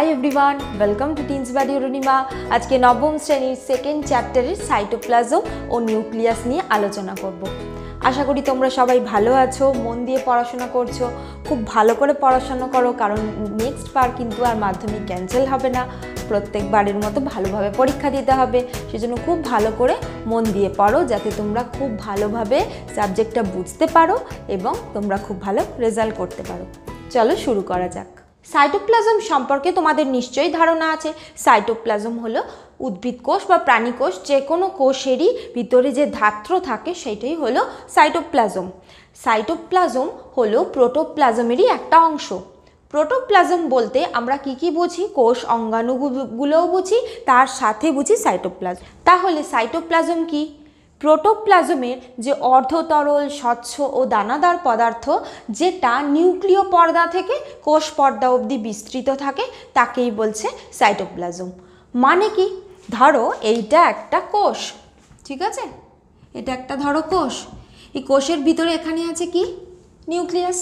High everyone welcome to teens body Arunima. आज के नवम श्रेणी सेकेंड चैप्टारे साइटोप्लाजम और निউক্লিয়াস নিয়ে आलोचना करब। आशा करी तोमरा सबाई भालो आछो, मन दिए पढ़ाशोना करछो। खूब भालो करे पढ़ाशोना करो, कारण नेक्स्ट बार किन्तु आर माध्यमिक कैंसेल होबे ना, प्रत्येक बारेर मतो भालोभाबे परीक्षा दिते होबे। सेजोन्नो खूब भालो करे मन दिए पढ़ो, जाते तोमरा खूब भालोभाबे साबजेक्टटा बुझते पारो एबं तोमरा खूब भालो रेजाल्ट करते पारो। चलो शुरू करा जाक। साइटोप्लाजम सम्पर्के तोमादेर निश्चयई धारणा आछे। साइटोप्लाजम हलो उद्भिद कोष बा प्राणी कोष, जे कोनो कोषेरই भितरे जे धात्र थाके सेटाই हलो साइटोप्लाजम। साइटोप्लाजम हलो प्रोटोप्लाजमेরই একটা অংশ। प्रोटोप्लाजम बोलते आमरा की बुझी, कोष अंगाणुगुलोও बुझी, तार साथे बुझी साइटोप्लाजम। ताहले साइटोप्लाजम की? प्रोटोप्लाजमेर जे अर्धतरल स्वच्छ और दानादार पदार्थ जेटा निউক্লিয় पर्दा थेके कोष पर्दा अब्दि विस्तृत थाके ताकेই বলছে साइटोप्लाजम। माने कि धरो এইটা একটা কোষ, ঠিক আছে, এটা একটা ধরো কোষ। এই কোষের ভিতরে এখানে আছে কি নিউক্লিয়াস।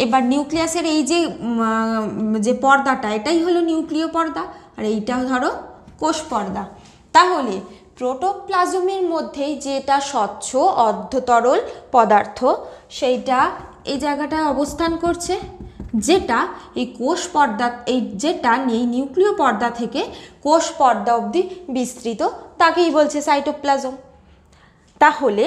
এবার নিউক্লিয়াসের এই যে পর্দাটা এটাই হলো নিউক্লিয় পর্দা, আর এইটা ধরো কোষ পর্দা। তাহলে प्रोटोप्लाजमेर मध्य जेटा स्वच्छ अर्धतरल पदार्थ सेटा এই জায়গাটায় অবস্থান করছে, যেটা এই কোষ পর্দা যেটা এই নিউক্লিয় পর্দা থেকে কোষ পর্দা অবধি বিস্তৃত তাকেই বলছে সাইটোপ্লাজম। তাহলে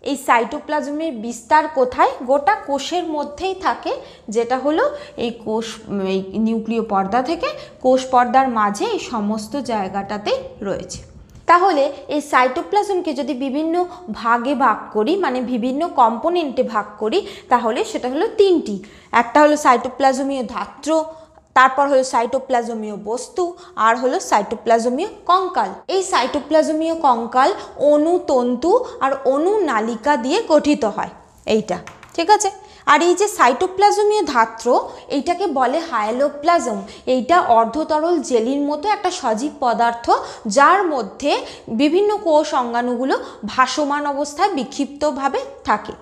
এই সাইটোপ্লাজমের বিস্তার কোথায়? গোটা কোষের মধ্যেই থাকে, যেটা হলো এই কোষ এই নিউক্লিয় পর্দা থেকে কোষ পর্দার মাঝে এই সমস্ত জায়গাটাতেই রয়েছে। তাহলে এই সাইটোপ্লাজমকে যদি বিভিন্ন ভাগে ভাগ করি, মানে বিভিন্ন কম্পোনেন্টে ভাগ করি, তাহলে সেটা হলো তিনটি। একটা হলো সাইটোপ্লাজমীয় ধাত্র, তারপর হলো সাইটোপ্লাজমীয় বস্তু, আর হলো সাইটোপ্লাজমীয় কঙ্কাল। এই সাইটোপ্লাজমীয় কঙ্কাল অণুতন্তু আর অণুনালিকা দিয়ে গঠিত হয়, এইটা ঠিক আছে। আর এই যে সাইটোপ্লাজমীয় ধাত্র এইটাকে বলে হায়ালোপ্লাজম। এইটা অর্ধতরল জেলির মতো একটা সজীব পদার্থ, যার মধ্যে বিভিন্ন কোষ অঙ্গাণুগুলো ভাসমান অবস্থায় বিক্ষিপ্তভাবে থাকে।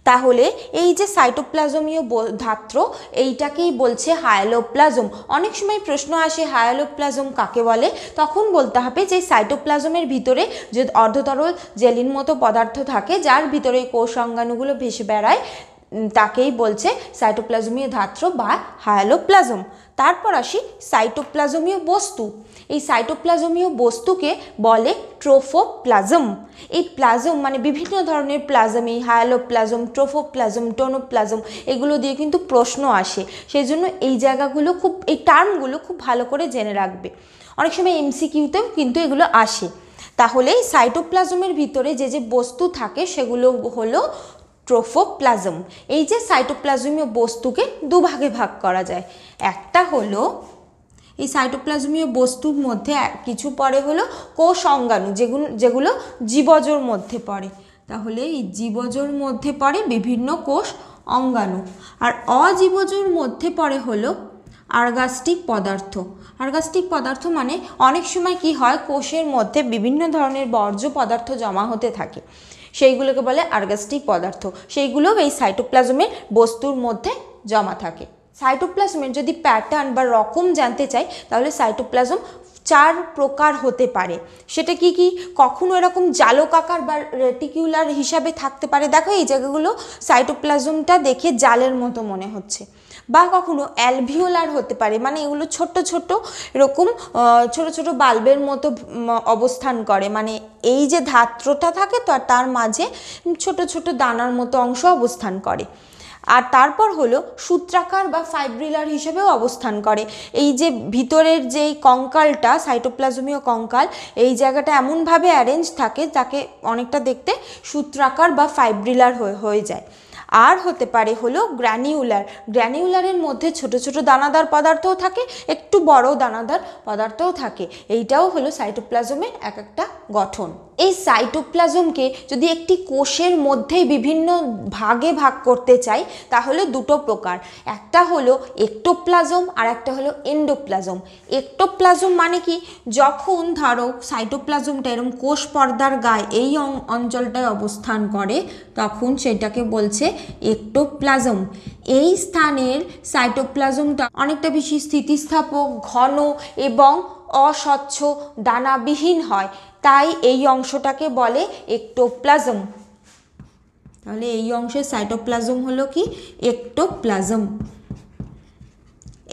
তাহলে এই যে সাইটোপ্লাজমীয় ধাত্র এইটাকেই বলছে হায়ালোপ্লাজম। অনেক সময় প্রশ্ন আসে হায়ালোপ্লাজম কাকে বলে, তখন বলতে হবে যে সাইটোপ্লাজমের ভিতরে যে অর্ধতরল জেলির মতো পদার্থ থাকে, যার ভিতরে কোষ অঙ্গাণুগুলো ভেসে বেড়ায়, তাকেই বলছে সাইটোপ্লাজমীয় ধাত্র বা হায়ালোপ্লাজম। তারপর আসি সাইটোপ্লাজমীয় বস্তু। এই সাইটোপ্লাজমীয় বস্তুকে বলে ট্রোফোপ্লাজম। এই প্লাজম মানে বিভিন্ন ধরনের প্লাজম, এই হায়ালোপ্লাজম, ট্রোফোপ্লাজম, টোনোপ্লাজম, এগুলো দিয়ে কিন্তু প্রশ্ন আসে। সেই জন্য এই জায়গাগুলো খুব, এই টার্মগুলো খুব ভালো করে জেনে রাখবে। অনেক সময় এমসিকিউতেও কিন্তু এগুলো আসে। তাহলে সাইটোপ্লাজমের ভিতরে যে যে বস্তু থাকে সেগুলো হলো ট্রোফোপ্লাজম। এই যে সাইটোপ্লাজমীয় বস্তুকে দুভাগে ভাগ করা যায়। একটা হলো এই সাইটোপ্লাজমীয় বস্তুর মধ্যে কিছু পড়ে হলো কোষ অঙ্গাণু, যেগুলো জীবজর মধ্যে পড়ে। তাহলে এই জীবজর মধ্যে পড়ে বিভিন্ন কোষ অঙ্গাণু, আর অজীবজর মধ্যে পড়ে হলো আর্গাস্টিক পদার্থ। আর্গাস্টিক পদার্থ মানে অনেক সময় কি হয়, কোষের মধ্যে বিভিন্ন ধরনের বর্জ্য পদার্থ জমা হতে থাকে, সেইগুলোকে বলে আর্গাস্টিক পদার্থ। সেইগুলো এই সাইটোপ্লাজমের বস্তুর মধ্যে জমা থাকে। সাইটোপ্লাজমের যদি প্যাটার্ন বা রকম জানতে চাই, তাহলে সাইটোপ্লাজম 4 প্রকার হতে পারে। সেটা কি কি? কখনো এরকম জালকাকার বা রেটিকুলার হিসাবে থাকতে পারে, দেখো এই জায়গাগুলো সাইটোপ্লাজমটা দেখে জালের মতো মনে হচ্ছে। বা কখনো অ্যালভিওলার হতে পারে, মানে এগুলো ছোট ছোট এরকম ছোট ছোট বাল্বের মতো অবস্থান করে, মানে এই যে ধাত্রটা থাকে তো তার মাঝে ছোট ছোট দানার মতো অংশ অবস্থান করে। আর তারপর হলো সূত্রাকার বা ফাইব্রিলার হিসেবেও অবস্থান করে। এই যে ভিতরের যেই কঙ্কালটা, সাইটোপ্লাজমীয় কঙ্কাল, এই জায়গাটা এমনভাবে অ্যারেঞ্জ থাকে তাকে অনেকটা দেখতে সূত্রাকার বা ফাইব্রিলার হয়ে যায়। আর হতে পারে হলো গ্র্যানিউলার। গ্র্যানিউলারের মধ্যে ছোট ছোট দানাদার পদার্থও থাকে, একটু বড় দানাদার পদার্থও থাকে। এইটাও হলো সাইটোপ্লাজমের এক একটা গঠন, এই সাইটোপ্লাজমকে যদি একটি কোষের মধ্যেই বিভিন্ন ভাগে ভাগ করতে চাই তাহলে দুটো প্রকার, একটা হলো একটোপ্লাজম আর একটা হলো এন্ডোপ্লাজম। একটোপ্লাজম মানে কি, যখন ধরো সাইটোপ্লাজমটা এরকম কোষ পর্দার গায়ে এই অঞ্চলটায় অবস্থান করে তখন সেটাকে বলছে একটোপ্লাজম। এই স্থানের সাইটোপ্লাজমটা অনেকটা বেশি স্থিতিস্থাপক, ঘন এবং অস্বচ্ছ দানাবিহীন হয়, তাই এই অংশটাকে বলে একটোপ্লাজম। তাহলে এই অংশের সাইটোপ্লাজম হলো কি একটোপ্লাজম।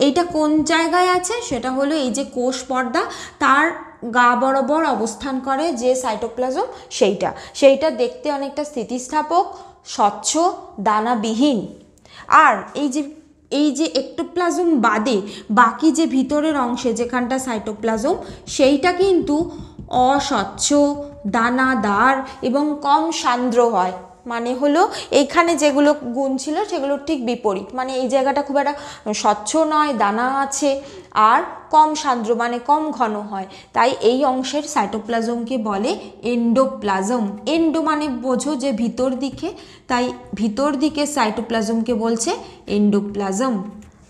এইটা কোন জায়গায় আছে, সেটা হলো এই যে কোষ পর্দা তার গা বরাবর অবস্থান করে যে সাইটোপ্লাজম, সেইটা দেখতে অনেকটা স্থিতিস্থাপক, স্বচ্ছ, দানাবিহীন। আর এই যে একটোপ্লাজম বাদে বাকি যে ভিতরের অংশে যেখানটা সাইটোপ্লাজম, সেইটা কিন্তু অস্বচ্ছ, দানাদার এবং কম সান্দ্র হয়। মানে হলো এইখানে যেগুলো গুণ ছিল সেগুলোর ঠিক বিপরীত, মানে এই জায়গাটা খুব একটা স্বচ্ছ নয়, দানা আছে আর কম সান্দ্র মানে কম ঘন হয়, তাই এই অংশের সাইটোপ্লাজমকে বলে এন্ডোপ্লাজম। এন্ডো মানে বোঝো যে ভিতর দিকে, তাই ভিতর দিকে সাইটোপ্লাজমকে বলছে এন্ডোপ্লাজম।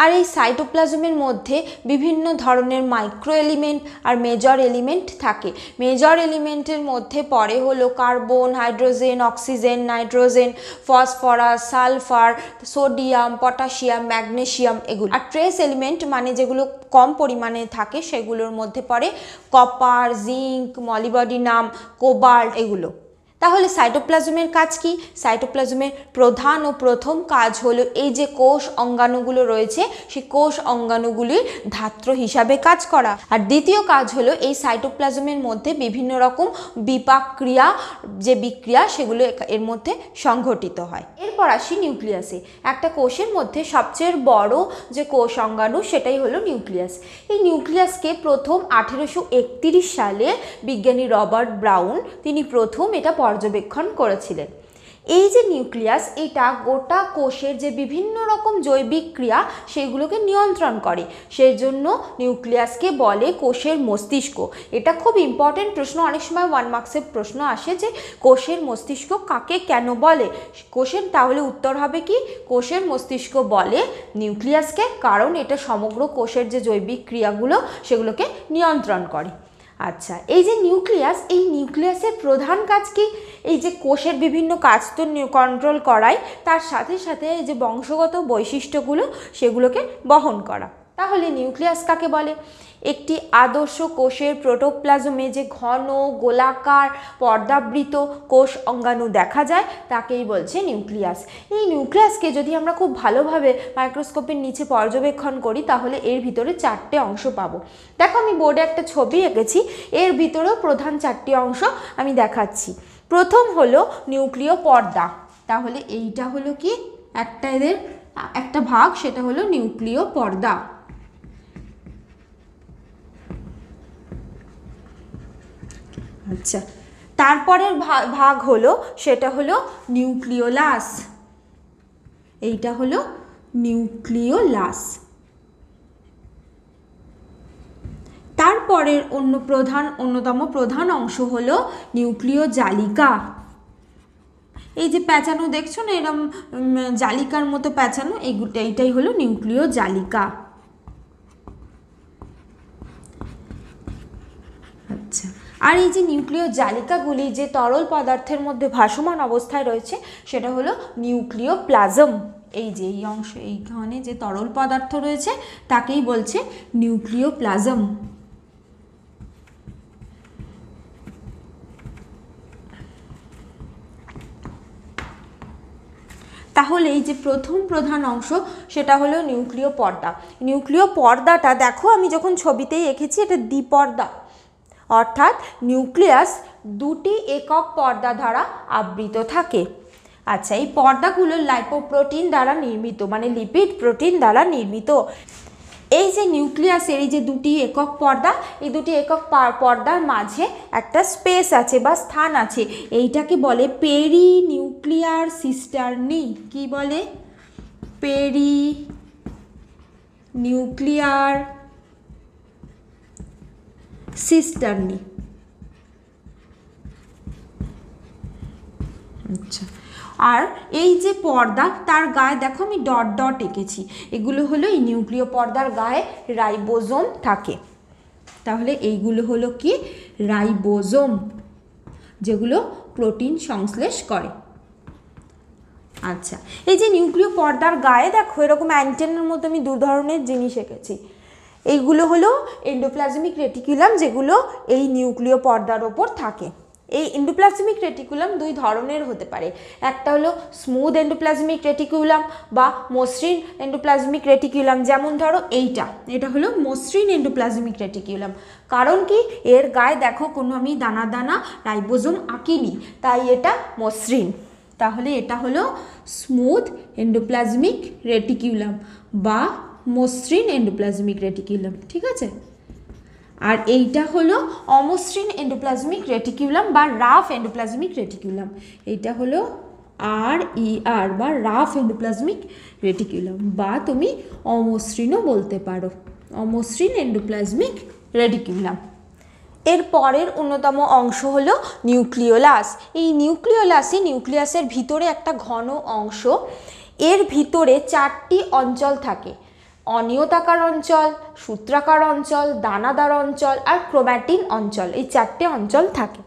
আর এই সাইটোপ্লাজমের মধ্যে বিভিন্ন ধরনের মাইক্রো এলিমেন্ট আর মেজর এলিমেন্ট থাকে। মেজর এলিমেন্টের মধ্যে পড়ে হলো carbon, hydrogen, oxygen, nitrogen, phosphorus, sulphur, sodium, potassium, magnesium এগুলো। আর ট্রেস এলিমেন্ট মানে যেগুলো কম পরিমাণে থাকে সেগুলোর মধ্যে পড়ে কপার, জিঙ্ক, মলিবডিনাম, কোবাল্ট এগুলো। তাহলে সাইটোপ্লাজমের কাজ কি? সাইটোপ্লাজমের প্রধান ও প্রথম কাজ হলো এই যে কোষ অঙ্গাণুগুলো রয়েছে সেই কোষ অঙ্গাণুগুলির ধাত্র হিসাবে কাজ করা। আর দ্বিতীয় কাজ হলো এই সাইটোপ্লাজমের মধ্যে বিভিন্ন রকম বিপাক ক্রিয়া, যে বিক্রিয়া সেগুলো এর মধ্যে সংঘটিত হয়। এরপর আসি নিউক্লিয়াসে। একটা কোষের মধ্যে সবচেয়ে বড় যে কোষ অঙ্গাণু সেটাই হলো নিউক্লিয়াস। এই নিউক্লিয়াসকে প্রথম 1831 সালে বিজ্ঞানী রবার্ট ব্রাউন তিনি প্রথম এটা পর্যবেক্ষণ করেছিলেন। এই যে নিউক্লিয়াস, এটা গোটা কোষের যে বিভিন্ন রকম জৈবিক ক্রিয়া সেগুলোকে নিয়ন্ত্রণ করে, সেই জন্য নিউক্লিয়াসকে বলে কোষের মস্তিষ্ক। এটা খুব ইম্পর্টেন্ট প্রশ্ন, অনেক সময় 1 মার্কসের প্রশ্ন আসে যে কোষের মস্তিষ্ক কাকে কেন বলে। কোষের তাহলে উত্তর হবে কি, কোষের মস্তিষ্ক বলে নিউক্লিয়াসকে, কারণ এটা সমগ্র কোষের যে জৈবিক ক্রিয়াগুলো সেগুলোকে নিয়ন্ত্রণ করে। আচ্ছা, এই যে নিউক্লিয়াস, এই নিউক্লিয়াসের প্রধান কাজ কি? এই যে কোষের বিভিন্ন কাজ তো কন্ট্রোল করায়, তার সাথে সাথে এই যে বংশগত বৈশিষ্ট্যগুলো সেগুলোকে বহন করা। তাহলে নিউক্লিয়াস কাকে বলে? একটি আদর্শ কোষের প্রোটোপ্লাজমে যে ঘন গোলাকার পর্দাবৃত কোষ অঙ্গাণু দেখা যায় তাকেই বলছে নিউক্লিয়াস। এই নিউক্লিয়াসকে যদি আমরা খুব ভালোভাবে মাইক্রোস্কোপের নিচে পর্যবেক্ষণ করি তাহলে এর ভিতরে 4টে অংশ পাবো। দেখো আমি বোর্ডে একটা ছবি এঁকেছি, এর ভিতরেও প্রধান 4টি অংশ আমি দেখাচ্ছি। প্রথম হলো নিউক্লিয় পর্দা। তাহলে এইটা হলো কি এদের একটা ভাগ, সেটা হলো নিউক্লিয় পর্দা। আচ্ছা, তারপরের ভাগ হলো সেটা হলো নিউক্লিওলাস। এইটা হলো নিউক্লিওলাস। তারপরের অন্যতম প্রধান অংশ হলো নিউক্লিয় জালিকা। এই যে প্যাঁচানো দেখছো না, এরকম জালিকার মতো প্যাঁচানো, এইটাই হলো নিউক্লিয় জালিকা। আচ্ছা, আর এই যে নিউক্লিয় জালিকাগুলি যে তরল পদার্থের মধ্যে ভাসমান অবস্থায় রয়েছে সেটা হলো নিউক্লিয় প্লাজম। এই যে এই অংশ, এইখানে যে তরল পদার্থ রয়েছে তাকেই বলছে নিউক্লিয় প্লাজম। তাহলে এই যে প্রথম প্রধান অংশ সেটা হলো নিউক্লিয় পর্দা। নিউক্লিয় পর্দাটা দেখো আমি যখন ছবিতেই এঁকেছি এটা দ্বিপর্দা, অর্থাৎ নিউক্লিয়াস 2টি একক পর্দা দ্বারা আবৃত থাকে। আচ্ছা, এই পর্দাগুলো লাইপোপ্রোটিন দ্বারা নির্মিত, মানে লিপিড প্রোটিন দ্বারা নির্মিত। এই যে নিউক্লিয়াসের এই যে 2টি একক পর্দা, এই 2টি একক পর্দার মাঝে একটা স্পেস আছে বা স্থান আছে, এইটাকে বলে পেরি নিউক্লিয়ার সিস্টার্নি। কি বলে? Perinuclear cisternae. আচ্ছা, আর এই যে পর্দা তার গায়ে দেখো আমি ডট ডট এঁকেছি, এগুলো হলো এই নিউক্লিয় পর্দার গায়ে রাইবোজোম থাকে। তাহলে এইগুলো হলো কি রাইবোজোম, যেগুলো প্রোটিন সংশ্লেষ করে। আচ্ছা, এই যে নিউক্লিয় পর্দার গায়ে দেখো এরকম অ্যান্টেনার মধ্যে আমি দু ধরনের জিনিস এঁকেছি। এইগুলো হলো এন্ডোপ্লাজমিক রেটিকুলাম, যেগুলো এই নিউক্লিয় পর্দার ওপর থাকে। এই এন্ডোপ্লাজমিক রেটিকুলাম দুই ধরনের হতে পারে, একটা হলো স্মুথ এন্ডোপ্লাজমিক রেটিকুলাম বা মসৃণ এন্ডোপ্লাজমিক রেটিকুলাম। যেমন ধরো এটা হলো মসৃণ এন্ডোপ্লাজমিক রেটিকুলাম, কারণ কি এর গায়ে দেখো কোনো আমি দানা দানা রাইবোজোম আঁকিনি, তাই এটা মসৃণ। তাহলে এটা হলো স্মুথ এন্ডোপ্লাজমিক রেটিকুলাম বা মসৃণ এন্ডোপ্লাজমিক রেটিকুলাম, ঠিক আছে। আর এইটা হলো অমসৃণ এন্ডোপ্লাজমিক রেটিকুলাম বা রাফ এন্ডোপ্লাজমিক রেটিকুলাম। এইটা হলো RER বা রাফ এন্ডোপ্লাজমিক রেটিকুলাম, বা তুমি অমসৃণও বলতে পারো, অমসৃণ এন্ডোপ্লাজমিক রেটিকুলাম। এর পরের অন্যতম অংশ হলো নিউক্লিওলাস। এই নিউক্লিয়াসের ভিতরে একটা ঘন অংশ, এর ভিতরে 4টি অঞ্চল থাকে, অনিয়তাকার অঞ্চল, সূত্রাকার অঞ্চল, দানাদার অঞ্চল আর ক্রোম্যাটিন অঞ্চল। এই 4টে অঞ্চল থাকে।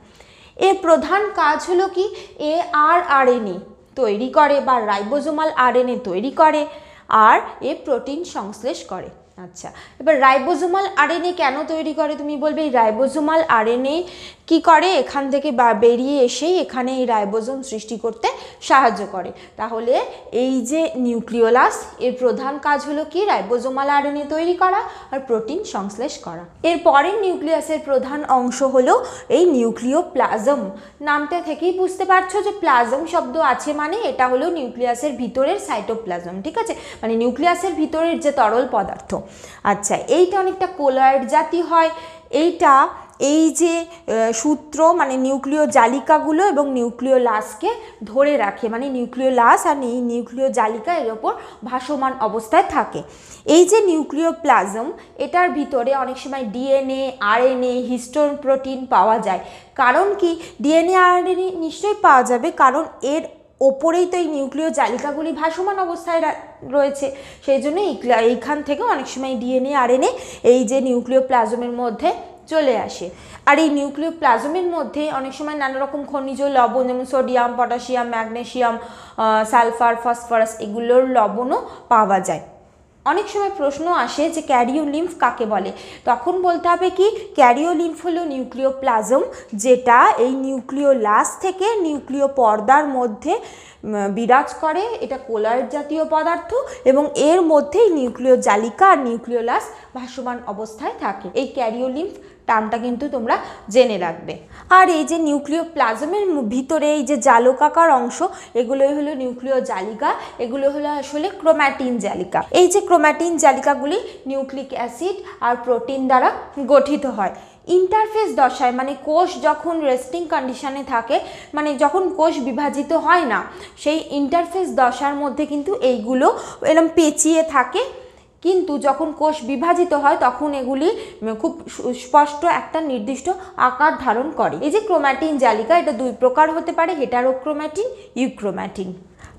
এর প্রধান কাজ হলো কি ARNA তৈরি করে বা রাইবোজোমাল RNA তৈরি করে, আর এ প্রোটিন সংশ্লেষ করে। আচ্ছা, এবার রাইবোজোমাল RNA কেন তৈরি করে তুমি বলবে? এই রাইবোজোমাল RNA কি করে, এখান থেকে বেরিয়ে এসেই এখানে এই রাইবোজোম সৃষ্টি করতে সাহায্য করে। তাহলে এই যে নিউক্লিওলাস, এর প্রধান কাজ হলো কি রাইবোজোমাল RNA তৈরি করা আর প্রোটিন সংশ্লেষ করা। এর পরের নিউক্লিয়াসের প্রধান অংশ হলো এই নিউক্লিওপ্লাজম। নামটা থেকেই বুঝতে পারছো যে প্লাজম শব্দ আছে মানে এটা হলো নিউক্লিয়াসের ভিতরের সাইটোপ্লাজম, ঠিক আছে, মানে নিউক্লিয়াসের ভিতরের যে তরল পদার্থ। আচ্ছা, এইটা অনেকটা কোলয়েড জাতি হয়। এইটা এই যে সূত্র মানে নিউক্লিয় জালিকাগুলো এবং নিউক্লিওলাসকে ধরে রাখে, মানে নিউক্লিওলাস আর এই নিউক্লিয় জালিকা এর ওপর ভাসমান অবস্থায় থাকে। এই যে নিউক্লিওপ্লাজম, এটার ভিতরে অনেক সময় DNA, RNA, হিস্টোন প্রোটিন পাওয়া যায়। কারণ কি DNA, RNA নিশ্চয়ই পাওয়া যাবে, কারণ এর ওপরেই তো এই নিউক্লিয় জালিকাগুলি ভাসমান অবস্থায় রয়েছে, সেই জন্য এইখান থেকে অনেক সময় DNA, RNA এই যে নিউক্লিওপ্লাজমের মধ্যে চলে আসে। আর এই নিউক্লিওপ্লাজমের মধ্যে অনেক সময় নানা রকম খনিজ লবণ, যেমন sodium, potassium, magnesium, sulphur, phosphorus, এগুলোর লবণও পাওয়া যায়। অনেক সময় প্রশ্ন আসে যে ক্যারিওলিম্ফ কাকে বলে, তখন বলতে হবে কি ক্যারিওলিম্ফ হলো নিউক্লিওপ্লাজম, যেটা এই নিউক্লিওলাস থেকে নিউক্লিয় পর্দার মধ্যে বিরাজ করে। এটা কোলয়েড জাতীয় পদার্থ এবং এর মধ্যেই নিউক্লিয় জালিকা আর নিউক্লিওলাস ভাসমান অবস্থায় থাকে। এই ক্যারিওলিম্ফ টার্মটা কিন্তু তোমরা জেনে রাখবে। আর এই যে নিউক্লিওপ্লাজমের ভিতরে এই যে জালকাকার অংশ, এগুলোই হলো নিউক্লিয় জালিকা, এগুলো হলো আসলে ক্রোম্যাটিন জালিকা। এই যে ক্রোম্যাটিন জালিকাগুলি নিউক্লিক অ্যাসিড আর প্রোটিন দ্বারা গঠিত হয়। ইন্টারফেস দশায় মানে কোষ যখন রেস্টিং কন্ডিশনে থাকে, মানে যখন কোষ বিভাজিত হয় না, সেই ইন্টারফেস দশার মধ্যে কিন্তু এইগুলো এরকম পেঁচিয়ে থাকে, কিন্তু যখন কোষ বিভাজিত হয় তখন এগুলি খুব স্পষ্ট একটা নির্দিষ্ট আকার ধারণ করে। এই যে ক্রোম্যাটিন জালিকা, এটা দুই প্রকার হতে পারে, হেটারোক্রোম্যাটিন, ইউক্রোম্যাটিন।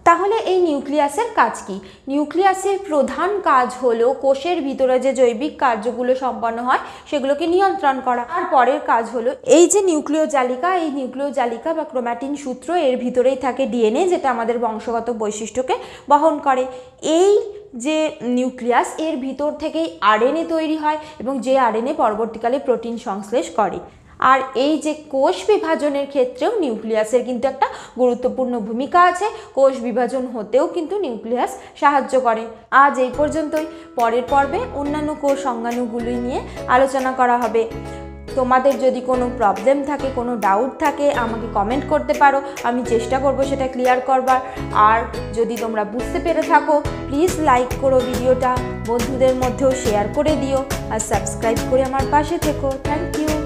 তাহলে এই নিউক্লিয়াসের কাজ কি? নিউক্লিয়াসের প্রধান কাজ হলো কোষের ভিতরে যে জৈবিক কার্যগুলো সম্পন্ন হয় সেগুলোকে নিয়ন্ত্রণ করা। আর পরের কাজ হলো এই যে নিউক্লিয় জালিকা, এই নিউক্লিয় জালিকা বা ক্রোম্যাটিন সূত্র, এর ভিতরেই থাকে DNA, যেটা আমাদের বংশগত বৈশিষ্ট্যকে বহন করে। এই যে নিউক্লিয়াস, এর ভিতর থেকেই RNA তৈরি হয় এবং যে RNA পরবর্তীকালে প্রোটিন সংশ্লেষ করে। আর এই যে কোষ বিভাজনের ক্ষেত্রেও নিউক্লিয়াসের কিন্তু একটা গুরুত্বপূর্ণ ভূমিকা আছে, কোষ বিভাজন হতেও কিন্তু নিউক্লিয়াস সাহায্য করে। আজ এই পর্যন্তই, পরের পর্বে অন্যান্য কোষ সংজ্ঞানুগুলি নিয়ে আলোচনা করা হবে। তোমাদের যদি কোনো প্রবলেম থাকে, কোনো ডাউট থাকে, আমাকে কমেন্ট করতে পারো, আমি চেষ্টা করব সেটা ক্লিয়ার করবার। আর যদি তোমরা বুঝতে পেরে থাকো প্লিজ লাইক করো ভিডিওটা, বন্ধুদের মধ্যেও শেয়ার করে দিও আর সাবস্ক্রাইব করে আমার পাশে থেকো। Thank you.